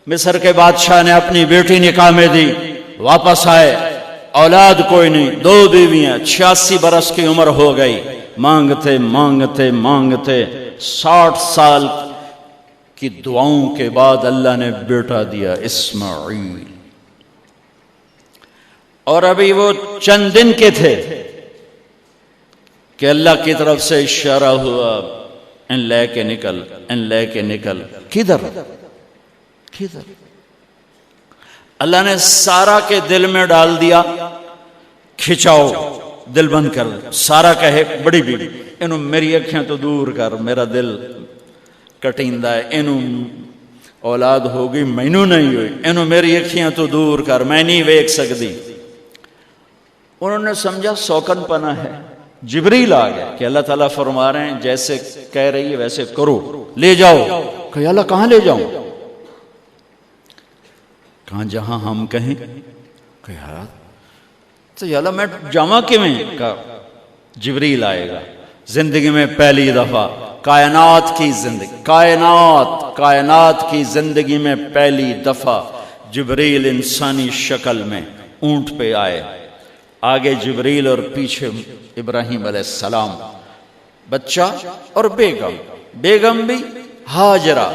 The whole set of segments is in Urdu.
مصر کے بادشاہ نے اپنی بیٹی نکاح میں دی، واپس آئے، اولاد کوئی نہیں، 2 بیویاں، 86 برس کی عمر ہو گئی، مانگتے مانگتے مانگتے 60 سال کی دعاؤں کے بعد اللہ نے بیٹا دیا، اسماعیل۔ اور ابھی وہ چند دن کے تھے کہ اللہ کی طرف سے اشارہ ہوا، ان لے کے نکل، ان لے کے نکل۔ کدھر؟ اللہ نے سارا کے دل میں ڈال دیا، کھچاؤ، دل بند کر۔ سارا کہے بڑی بیوی، انہوں میری اکھیاں تو دور کر، میرا دل کٹیندہ ہے، انہوں اولاد ہوگی مینوں نہیں ہوئی، انہوں میری اکھیاں تو دور کر، میں نہیں ویکھ سکتی۔ انہوں نے سمجھا سوکن پنا ہے۔ جبریل آ گیا کہ اللہ تعالیٰ فرما رہے ہیں جیسے کہہ رہی ہے ویسے کرو، لے جاؤ۔ کہ اللہ کہاں لے جاؤں؟ کہاں جہاں ہم کہیں۔ کہ یار تو یا اللہ میں جاواں کیویں؟ کہا جبریل آئے گا زندگی میں پہلی دفعہ، کائنات کی زندگی میں پہلی دفعہ جبریل انسانی شکل میں اونٹ پہ آئے، آگے جبریل اور پیچھے ابراہیم علیہ السلام، بچہ اور بیگم بھی ہاجرہ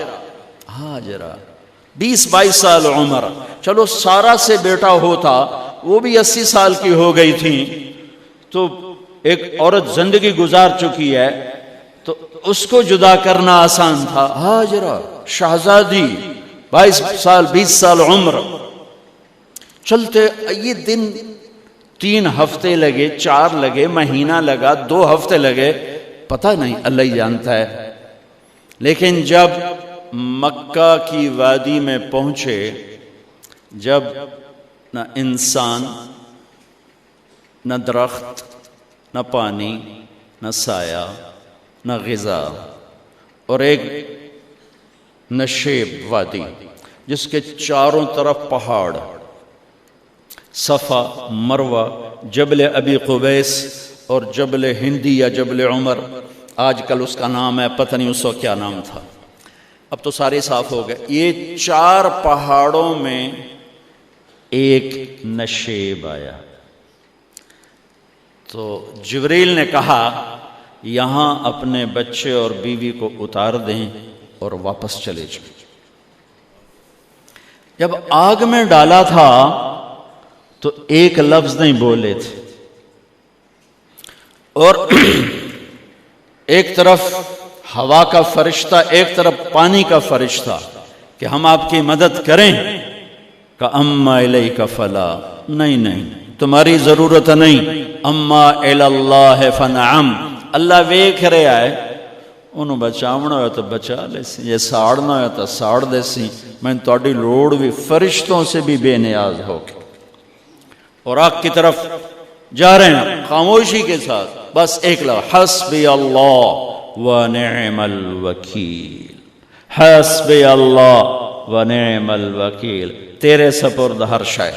20-22 سال عمر۔ چلو سارا سے بیٹا ہوتا، وہ بھی 80 سال کی ہو گئی تھی، تو ایک عورت زندگی گزار چکی ہے تو اس کو جدا کرنا آسان تھا۔ ہاجرہ شہزادی 22 سال 20 سال عمر، چلتے یہ دن 3 ہفتے لگے، 4 لگے، مہینہ لگا، 2 ہفتے لگے، پتہ نہیں، اللہ ہی جانتا ہے۔ لیکن جب مکہ کی وادی میں پہنچے، جب نہ انسان، نہ درخت، نہ پانی، نہ سایہ، نہ غذا، اور ایک نشیب وادی جس کے چاروں طرف پہاڑ، صفا، مروہ، جبل ابی قبیس اور جبل ہندی یا جبل عمر، آج کل اس کا نام ہے، پتہ نہیں اس وقت کیا نام تھا، اب تو سارے صاف ہو گئے۔ یہ 4 پہاڑوں میں ایک نشیب آیا، تو جبریل نے کہا یہاں اپنے بچے اور بیوی کو اتار دیں اور واپس چلے جائیں۔ جب آگ میں ڈالا تھا تو ایک لفظ نہیں بولے تھے، اور ایک طرف ہوا کا فرشتہ، ایک طرف پانی کا فرشتہ کہ ہم آپ کی مدد کریں، کہ اما الیک فلا، نہیں تمہاری ضرورت نہیں، اما الی اللہ فنعم، اللہ ویکھ رہا ہے، انہوں بچاونا ہویا تو بچا لے سی، یہ ساڑنا ہویا تو ساڑ دے سی، میں تہاڈی لوڑ بھی فرشتوں سے بھی بے نیاز ہو کے۔ اور آگ کی طرف جا رہے ہیں خاموشی کے ساتھ، بس ایک لفظ، حسبی اللہ ونعم الوکیل، حسبی اللہ ونعم الوکیل، تیرے سپرد ہر شے۔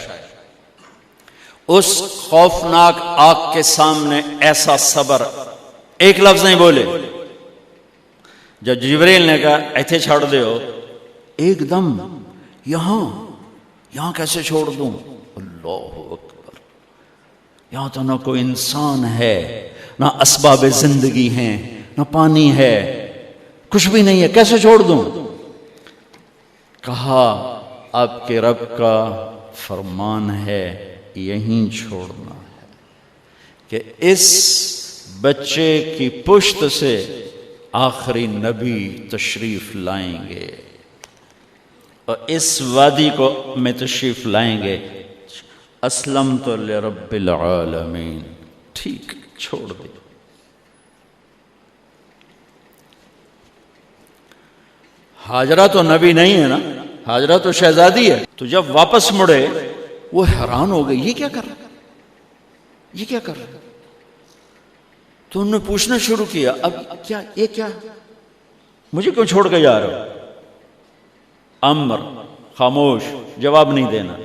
اس خوفناک آگ کے سامنے ایسا صبر، ایک لفظ نہیں بولے۔ جب جبریل نے کہا ایتھے چھوڑ دے ہو، ایک دم یہاں کیسے چھوڑ دوں؟ اللہ اکبر، یہاں تو نہ کوئی انسان ہے، نہ اسباب زندگی ہیں، نہ پانی ہے، کچھ بھی نہیں ہے، کیسے چھوڑ دوں؟ کہا آپ کے رب کا فرمان ہے یہیں چھوڑنا ہے، کہ اس بچے کی پشت سے آخری نبی تشریف لائیں گے اور اس وادی کو میں تشریف لائیں گے۔ اسلمت لرب العالمین، ٹھیک چھوڑ دے۔ ہاجرہ تو نبی نہیں ہے نا، ہاجرہ تو شہزادی ہے۔ تو جب واپس مڑے وہ حیران ہو گئی، یہ کیا کر رہا ہے، یہ کیا کر رہا ہے؟ تو انہوں نے پوچھنا شروع کیا، اب کیا یہ کیا، مجھے کیوں چھوڑ کے جا رہا ہو؟ امر، خاموش، جواب نہیں دینا۔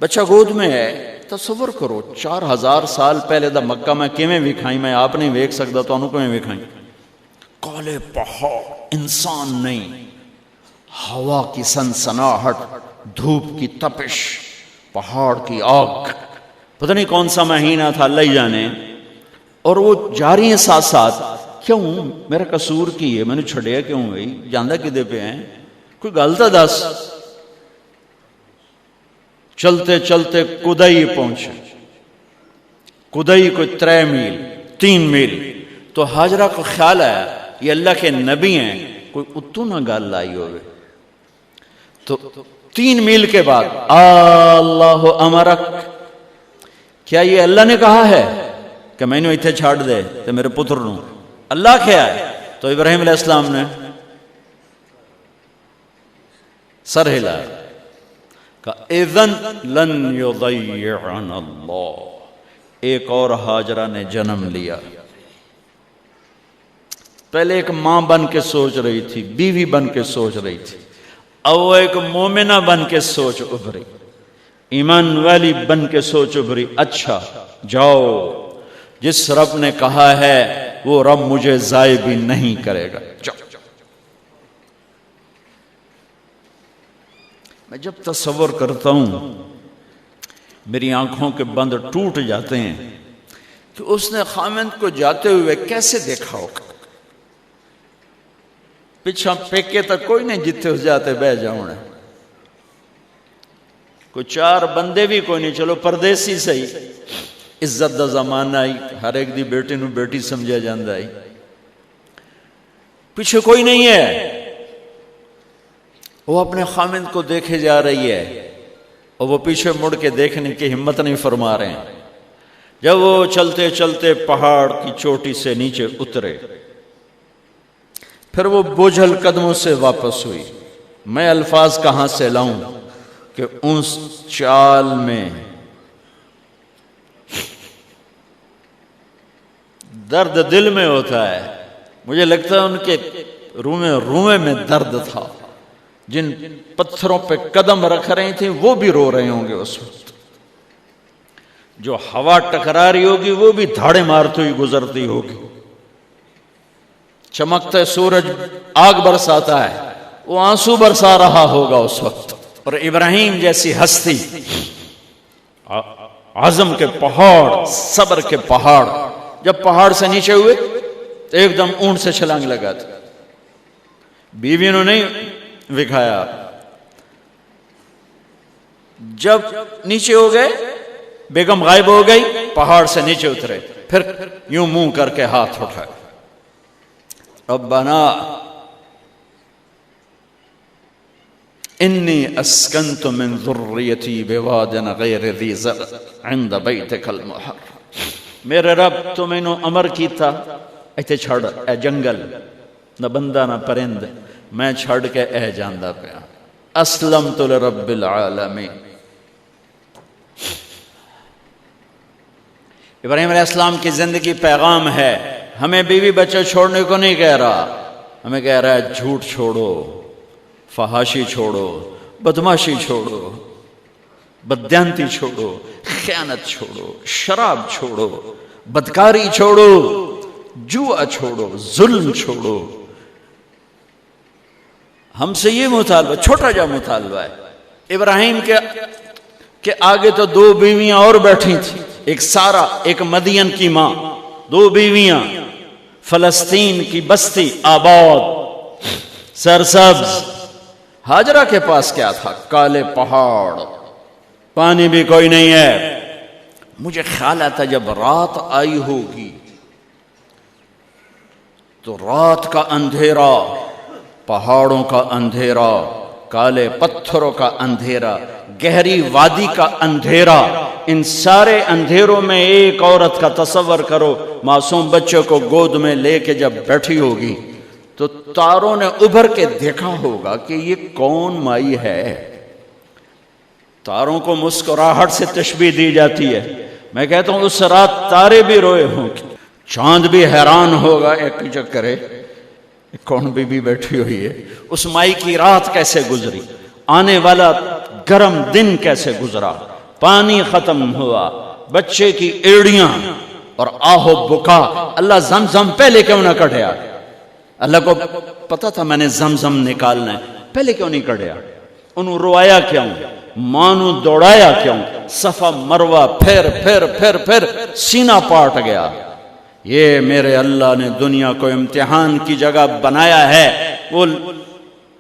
بچہ گود میں ہے، تصور کرو 4000 سال پہلے دا مکہ میں کیویں وکھائی، میں آپ نہیں ویکھ سکدا تو انہوں کیویں وکھائی؟ کالے پہاڑ، انسان نہیں، ہوا کی سنسناہٹ، دھوپ کی تپش، پہاڑ کی آگ، پتہ نہیں کون سا مہینہ تھا اللہ ہی جانے، اور وہ جاری ہیں ساتھ ساتھ. کیوں میرا قصور کی ہے، میں نے چھڑیا کیوں گئی، جاندہ کدے پہ ہیں، کوئی گل تو دس. چلتے چلتے کدئی پہنچے. کدئی کوئی 3 میل 3 میل. تو ہاجرہ کو خیال آیا یہ اللہ کے نبی ہیں، کوئی اتو نہ گل لائی ہوئے. تو 3 میل کے بعد اللہ امرک، کیا یہ اللہ نے کہا ہے کہ میں نے اتنے چھاڑ دے تو میرے پتر نو؟ اللہ کیا ہے؟ تو ابراہیم علیہ السلام نے سر ہلا کہ اذن لن یضیعنا اللہ. ایک اور ہاجرہ نے جنم لیا. پہلے ایک ماں بن کے سوچ رہی تھی، بیوی بن کے سوچ رہی تھی، اب وہ ایک مومنہ بن کے سوچ ابھری، ایمان والی بن کے سوچ ابھری. اچھا جاؤ، جس رب نے کہا ہے وہ رب مجھے ضائع بھی نہیں کرے گا. جاؤ. میں جب تصور کرتا ہوں میری آنکھوں کے بند ٹوٹ جاتے ہیں کہ اس نے خامند کو جاتے ہوئے کیسے دیکھا ہوگا. پچھا پیکے تک کوئی نہیں جتے اس جاتے بہ جاؤں، کوئی 4 بندے بھی کوئی نہیں، چلو پردیسی صحیح، عزت دا زمانہ آئی، ہر ایک دی بیٹی نو بیٹی سمجھا جاندہ آئی، پیچھے کوئی نہیں ہے. وہ اپنے خامند کو دیکھے جا رہی ہے اور وہ پیچھے مڑ کے دیکھنے کی ہمت نہیں فرما رہے ہیں. جب وہ چلتے چلتے پہاڑ کی چوٹی سے نیچے اترے، پھر وہ بوجھل قدموں سے واپس ہوئی. میں الفاظ کہاں سے لاؤں کہ اس چال میں درد دل میں ہوتا ہے. مجھے لگتا ہے ان کے رومے میں درد تھا. جن پتھروں پہ قدم رکھ رہی تھیں وہ بھی رو رہے ہوں گے اس وقت. جو ہوا ٹکرا رہی ہوگی وہ بھی دھاڑے مارتی ہوئی گزرتی ہوگی. چمکتے سورج آگ برساتا ہے، وہ آنسو برسا رہا ہوگا اس وقت. اور ابراہیم جیسی ہستی، عزم کے پہاڑ، صبر کے پہاڑ، جب پہاڑ سے نیچے ہوئے تو ایک دم اونٹ سے چھلانگ لگا تھا. بیوی نے نہیں دکھایا. جب نیچے ہو گئے، بیگم غائب ہو گئی، پہاڑ سے نیچے اترے، پھر یوں منہ کر کے ہاتھ اٹھائے، ربنا انی اسکنت من ذریتی بواد غیر ذی زرع عند بیتک المحرم. میرے رب تو میں نے امر کیتا ایتھے چھڑ، اے جنگل، نہ بندہ نہ پرند، میں چھڑ کے اے جاندہ پیا. اسلمت لرب العالمین. ابراہیم علیہ السلام کی زندگی پیغام ہے. ہمیں بیوی بچے چھوڑنے کو نہیں کہہ رہا، ہمیں کہہ رہا ہے جھوٹ چھوڑو، فحاشی چھوڑو، بدماشی چھوڑو، بددیانتی چھوڑو، خیانت چھوڑو، شراب چھوڑو، بدکاری چھوڑو، جوا چھوڑو، ظلم چھوڑو. ہم سے یہ مطالبہ، چھوٹا جا مطالبہ ہے. ابراہیم کے آگے تو 2 بیویاں اور بیٹھی تھیں، ایک سارا، ایک مدین کی ماں، 2 بیویاں. فلسطین کی بستی آباد، سرسبز. ہاجرہ کے پاس کیا تھا؟ کالے پہاڑ، پانی بھی کوئی نہیں ہے. مجھے خیال آتا جب رات آئی ہوگی تو رات کا اندھیرا، پہاڑوں کا اندھیرا، کالے پتھروں کا اندھیرا، گہری وادی کا اندھیرا، ان سارے اندھیروں میں ایک عورت کا تصور کرو، معصوم بچے کو گود میں لے کے جب بیٹھی ہوگی تو تاروں نے ابھر کے دیکھا ہوگا کہ یہ کون مائی ہے. تاروں کو مسکراہٹ سے تشبیہ دی جاتی ہے. میں کہتا ہوں اس رات تارے بھی روئے ہوں گے، چاند بھی حیران ہوگا، ایک چکرے کون بی بی بیٹھی ہوئی ہے. اس مائی کی رات کیسے گزری، آنے والا گرم دن کیسے گزرا، پانی ختم ہوا، بچے کی ایڑیاں اور آہو بکا. اللہ زمزم پہلے کیوں نہ کٹیا؟ اللہ کو پتا تھا میں نے زمزم نکالنا ہے. پہلے کیوں نہیں کڑیا؟ انہوں روایا کیوں؟ ماں نو دوڑایا کیوں؟ صفا مروہ پھر پھر پھر پھر سینہ پاٹ گیا۔ یہ میرے اللہ نے دنیا کو امتحان کی جگہ بنایا ہے۔ وہ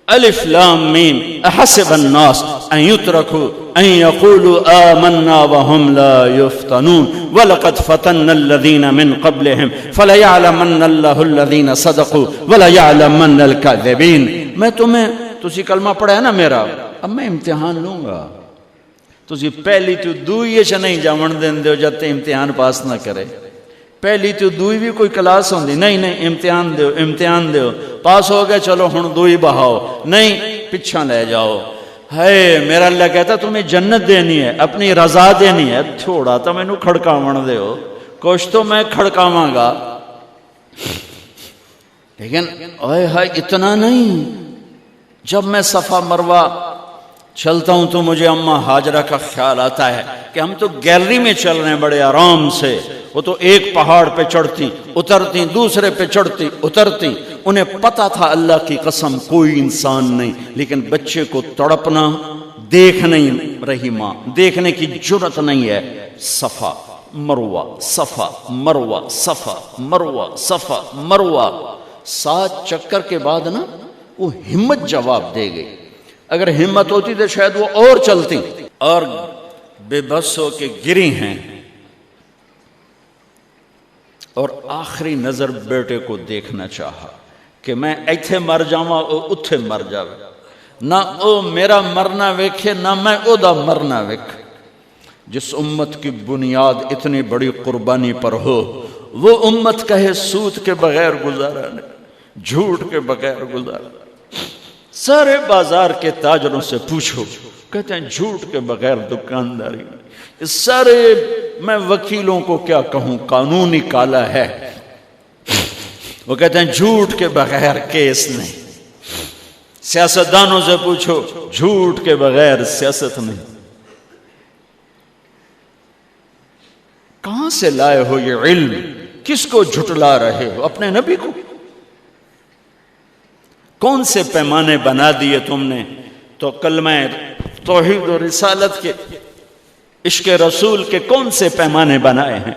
الف لام میم احسب الناس ان يتركوا ان يقولوا آمنا وهم لا يفتنون ولقد فتنا الذين من قبلهم فليعلمن الله الذين صدقوا وليعلمن الكاذبين۔ میں تمہیں تسی کلمہ پڑھا ہے نا میرا، اب میں امتحان لوں گا۔ تسی پہلی تو دوئی چ نہیں جاون دین دیو جب تے امتحان پاس نہ کرے۔ پہلی تو دوئی بھی کوئی کلاس ہوندی نہیں، نہیں امتحان دیو امتحان دیو، پاس ہو گئے چلو ہن دوئی بہاؤ، نہیں پچھا لے جاؤ۔ ہے میرا اللہ کہتا تمہیں جنت دینی ہے، اپنی رضا دینی ہے، تھوڑا تو میں نو کھڑکاون دیو، کچھ تو میں کھڑکاواں گا، لیکن اوئے ہائے اتنا نہیں۔ جب میں صفا مروہ چلتا ہوں تو مجھے اماں ہاجرہ کا خیال آتا ہے کہ ہم تو گیلری میں چل رہے ہیں بڑے آرام سے، وہ تو ایک پہاڑ پہ چڑھتی اترتی، دوسرے پہ چڑھتی اترتی، انہیں پتا تھا اللہ کی قسم کوئی انسان نہیں، لیکن بچے کو تڑپنا دیکھ نہیں رہی ماں، دیکھنے کی جرت نہیں ہے۔ صفا مروہ صفا مروہ صفا مروہ صفا مروہ، 7 چکر کے بعد نا وہ ہمت جواب دے گئی۔ اگر ہمت ہوتی تو شاید وہ اور چلتی، اور بے بس ہو کے گری ہیں، اور آخری نظر بیٹے کو دیکھنا چاہا کہ میں ایتھے مر جاواں او اتھے مر جاوے، نہ او میرا مرنا ویکھے نہ میں او دا مرنا ویکھ۔ جس امت کی بنیاد اتنی بڑی قربانی پر ہو، وہ امت کہے سود کے بغیر گزارا نہیں، جھوٹ کے بغیر گزارا۔ سارے بازار کے تاجروں سے پوچھو، کہتے ہیں جھوٹ کے بغیر دکانداری نہیں۔ اس سارے میں وکیلوں کو کیا کہوں، قانونی کالا ہے، وہ کہتے ہیں جھوٹ کے بغیر کیس نہیں۔ سیاستدانوں سے پوچھو، جھوٹ کے بغیر سیاست نہیں۔ کہاں سے لائے ہو یہ علم؟ کس کو جھٹلا رہے ہو؟ اپنے نبی کو؟ کون سے پیمانے بنا دیے تم نے؟ تو کلمہ توحید و رسالت کے، عشق رسول کے کون سے پیمانے بنائے ہیں؟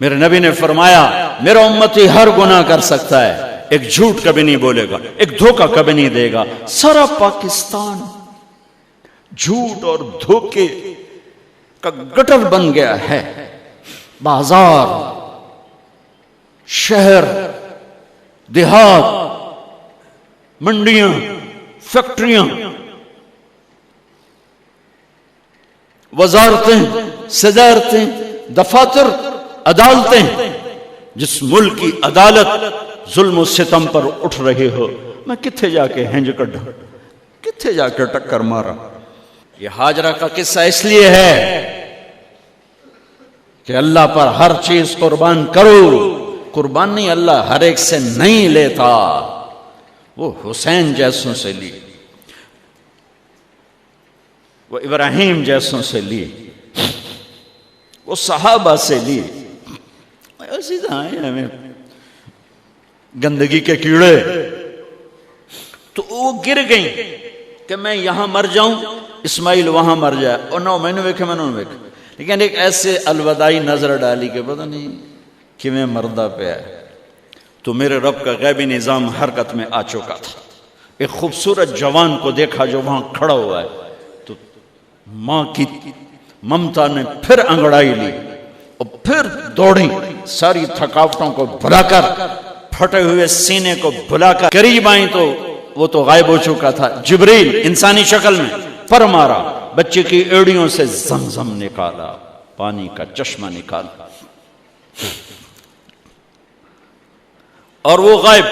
میرے نبی نے فرمایا میرا امتی ہر گناہ کر سکتا ہے، ایک جھوٹ کبھی نہیں بولے گا، ایک دھوکہ کبھی نہیں دے گا۔ سارا پاکستان جھوٹ اور دھوکے کا گٹر بن گیا ہے۔ بازار، شہر، دیہات، منڈیاں، فیکٹریاں، وزارتیں، صدارتیں، دفاتر، عدالتیں، جس ملک کی عدالت ظلم و ستم پر اٹھ رہے ہو، میں کتھے جا کے ہنج کڈا، کتھے جا کے ٹکر مارا۔ یہ ہاجرہ کا قصہ اس لیے ہے کہ اللہ پر ہر چیز قربان کرو۔ قربان نہیں، اللہ ہر ایک سے نہیں لیتا، وہ حسین جیسوں سے لی، وہ ابراہیم جیسوں سے لی، وہ صحابہ سے لی۔ ایسی ہمیں گندگی کے کیڑے، تو وہ گر گئیں کہ میں یہاں مر جاؤں، اسماعیل وہاں مر جائے، اور نہ میں نے ویکھے میں نے ویکھے، لیکن ایک ایسے الوداعی نظر ڈالی کہ پتہ نہیں کہ میں مردہ پہ ہے۔ تو میرے رب کا غیبی نظام حرکت میں آ چکا تھا۔ ایک خوبصورت جوان کو دیکھا جو وہاں کھڑا ہوا ہے، تو ماں کی ممتا نے پھر انگڑائی لی اور پھر دوڑی، ساری تھکاوٹوں کو بھلا کر، پھٹے ہوئے سینے کو بھلا کر قریب آئیں تو وہ تو غائب ہو چکا تھا۔ جبریل انسانی شکل میں پر مارا، بچے کی ایڑیوں سے زمزم نکالا، پانی کا چشمہ نکالا، اور وہ غائب،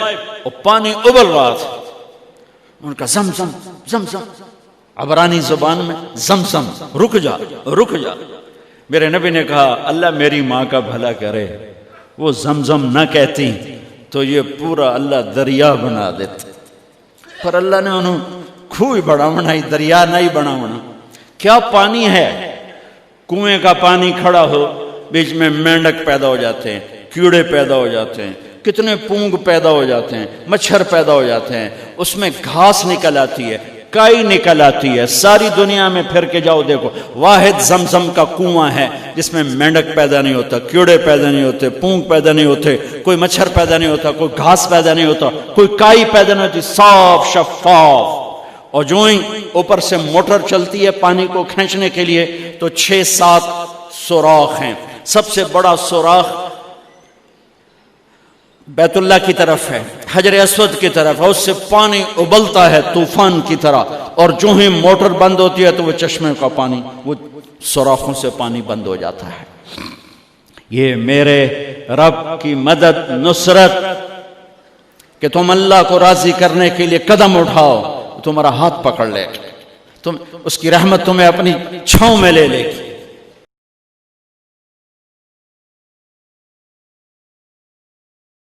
اور پانی ابل رہا تھا۔ ان کا زمزم زمزم، عبرانی زبان میں زمزم، رک جا رک جا۔ میرے نبی نے کہا اللہ میری ماں کا بھلا کرے، وہ زمزم نہ کہتی تو یہ پورا اللہ دریا بنا دیتے، پر اللہ نے انہوں کھوئی بڑھاونا ہی، دریا نہیں بڑھاونا۔ کیا پانی ہے؟ کنویں کا پانی کھڑا ہو، بیچ میں مینڈک پیدا ہو جاتے ہیں، کیڑے پیدا ہو جاتے ہیں، کتنے پونگ پیدا ہو جاتے ہیں، مچھر پیدا ہو جاتے ہیں، اس میں گھاس نکل آتی ہے، کائی نکل آتی ہے، ساری دنیا میں پھر کے جاؤ دیکھو، واحد زمزم کا کنواں ہے جس میں مینڈک پیدا نہیں ہوتا، کیڑے پیدا نہیں ہوتے، پونگ پیدا نہیں ہوتے، کوئی مچھر پیدا نہیں ہوتا، کوئی گھاس پیدا نہیں ہوتا، کوئی کائی پیدا نہیں ہوتی، صاف شفاف. اور جو ہی اوپر سے موٹر چلتی ہے پانی کو کھینچنے کے لیے تو 6-7 سوراخ ہیں. سب سے بڑا سوراخ بیت اللہ کی طرف ہے، حجر اسود کی طرف ہے، اس سے پانی ابلتا ہے طوفان کی طرح، اور جو ہی موٹر بند ہوتی ہے تو وہ چشمے کا پانی، وہ سوراخوں سے پانی بند ہو جاتا ہے. یہ میرے رب کی مدد، نصرت، کہ تم اللہ کو راضی کرنے کے لیے قدم اٹھاؤ، تمہارا ہاتھ پکڑ لے، تم اس کی رحمت تمہیں اپنی چھاؤں میں لے لے گی.